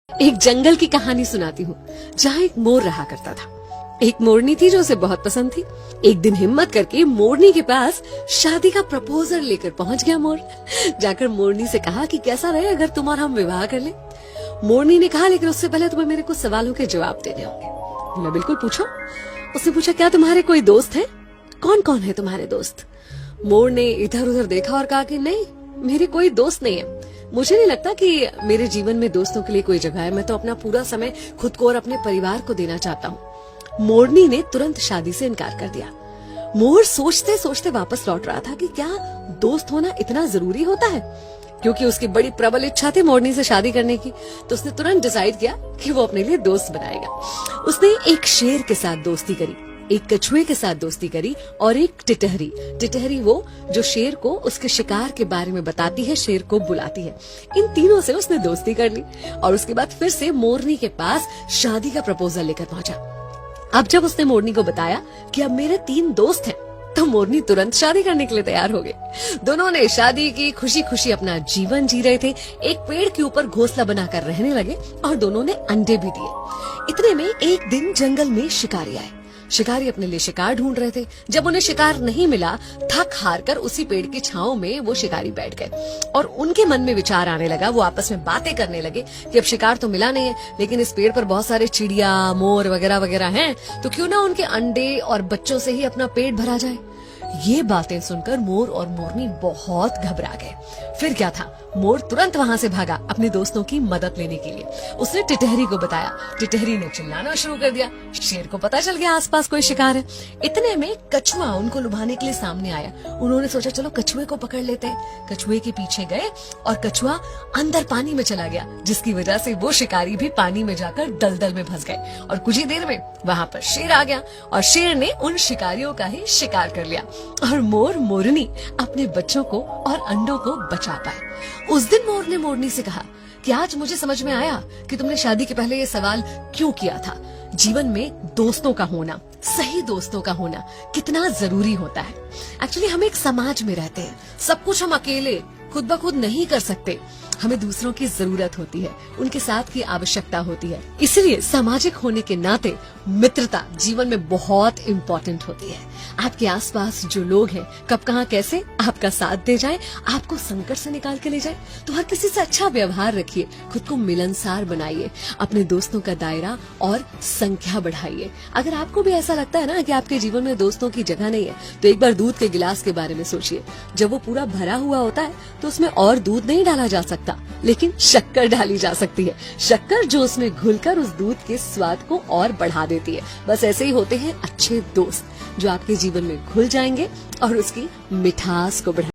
एक जंगल की कहानी सुनाती हूँ जहाँ एक मोर रहा करता था। एक मोरनी थी जो उसे बहुत पसंद थी। एक दिन हिम्मत करके मोरनी के पास शादी का प्रपोजल लेकर पहुंच गया मोर। जाकर मोरनी से कहा कि कैसा रहे अगर तुम और हम विवाह कर ले। मोरनी ने कहा लेकिन उससे पहले तुम्हें मेरे कुछ सवालों के जवाब देने होंगे। मैं बिल्कुल पूछो। उसने पूछा क्या तुम्हारे कोई दोस्त है? कौन कौन है तुम्हारे दोस्त? मोर ने इधर उधर देखा और कहा कि नहीं, मेरे कोई दोस्त नहीं है। मुझे नहीं लगता कि मेरे जीवन में दोस्तों के लिए कोई जगह है। मैं तो अपना पूरा समय खुद को और अपने परिवार को देना चाहता हूँ। मोरनी ने तुरंत शादी से इनकार कर दिया। मोर सोचते सोचते वापस लौट रहा था कि क्या दोस्त होना इतना जरूरी होता है। क्योंकि उसकी बड़ी प्रबल इच्छा थी मोरनी से शादी करने की, तो उसने तुरंत डिसाइड किया कि वो अपने लिए दोस्त बनाएगा। उसने एक शेर के साथ दोस्ती करी, एक कछुए के साथ दोस्ती करी और एक टिटहरी। टिटहरी वो जो शेर को उसके शिकार के बारे में बताती है, शेर को बुलाती है। इन तीनों से उसने दोस्ती कर ली और उसके बाद फिर से मोरनी के पास शादी का प्रपोजल लेकर पहुंचा। अब जब उसने मोरनी को बताया कि अब मेरे 3 दोस्त हैं, तो मोरनी तुरंत शादी करने के लिए तैयार हो गई। दोनों ने शादी की, खुशी खुशी अपना जीवन जी रहे थे। एक पेड़ के ऊपर घोंसला बनाकर रहने लगे और दोनों ने अंडे भी दिए। इतने में एक दिन जंगल में शिकारी आए। शिकारी अपने लिए शिकार ढूंढ रहे थे। जब उन्हें शिकार नहीं मिला, थक हार कर उसी पेड़ की छांव में वो शिकारी बैठ गए और उनके मन में विचार आने लगा। वो आपस में बातें करने लगे कि अब शिकार तो मिला नहीं है, लेकिन इस पेड़ पर बहुत सारे चिड़िया, मोर वगैरह वगैरह हैं, तो क्यों ना उनके अंडे और बच्चों से ही अपना पेट भरा जाए। ये बातें सुनकर मोर और मोरनी बहुत घबरा गए। फिर क्या था, मोर तुरंत वहां से भागा अपने दोस्तों की मदद लेने के लिए। उसने टिटहरी को बताया। टिटहरी ने चिल्लाना शुरू कर दिया। शेर को पता चल गया आसपास कोई शिकार है। इतने में कछुआ उनको लुभाने के लिए सामने आया। उन्होंने सोचा चलो कछुए को पकड़ लेते हैं। कछुए के पीछे गए और कछुआ अंदर पानी में चला गया, जिसकी वजह से वो शिकारी भी पानी में जाकर दलदल में फंस गए और कुछ ही देर में वहां पर शेर आ गया और शेर ने उन शिकारियों का ही शिकार कर लिया और मोर मोरनी अपने बच्चों को और अंडों को बचा पाए। उस दिन मोर ने मोरनी से कहा कि आज मुझे समझ में आया कि तुमने शादी के पहले ये सवाल क्यों किया था। जीवन में दोस्तों का होना, सही दोस्तों का होना कितना जरूरी होता है। एक्चुअली हम एक समाज में रहते हैं, सब कुछ हम अकेले खुद ब खुद नहीं कर सकते। हमें दूसरों की जरूरत होती है, उनके साथ की आवश्यकता होती है। इसलिए सामाजिक होने के नाते मित्रता जीवन में बहुत इम्पोर्टेंट होती है। आपके आसपास जो लोग हैं, कब कहाँ कैसे आपका साथ दे जाए, आपको संकट से निकाल के ले जाए, तो हर किसी से अच्छा व्यवहार रखिए, खुद को मिलनसार बनाइए, अपने दोस्तों का दायरा और संख्या बढ़ाइए। अगर आपको भी ऐसा लगता है ना कि आपके जीवन में दोस्तों की जगह नहीं है, तो एक बार दूध के गिलास के बारे में सोचिए। जब वो पूरा भरा हुआ होता है तो उसमें और दूध नहीं डाला जा सकता, लेकिन शक्कर डाली जा सकती है। शक्कर जो उसमें घुलकर उस दूध के स्वाद को और बढ़ा देती है। बस ऐसे ही होते हैं अच्छे दोस्त, जो आपके जीवन में घुल जाएंगे और उसकी मिठास को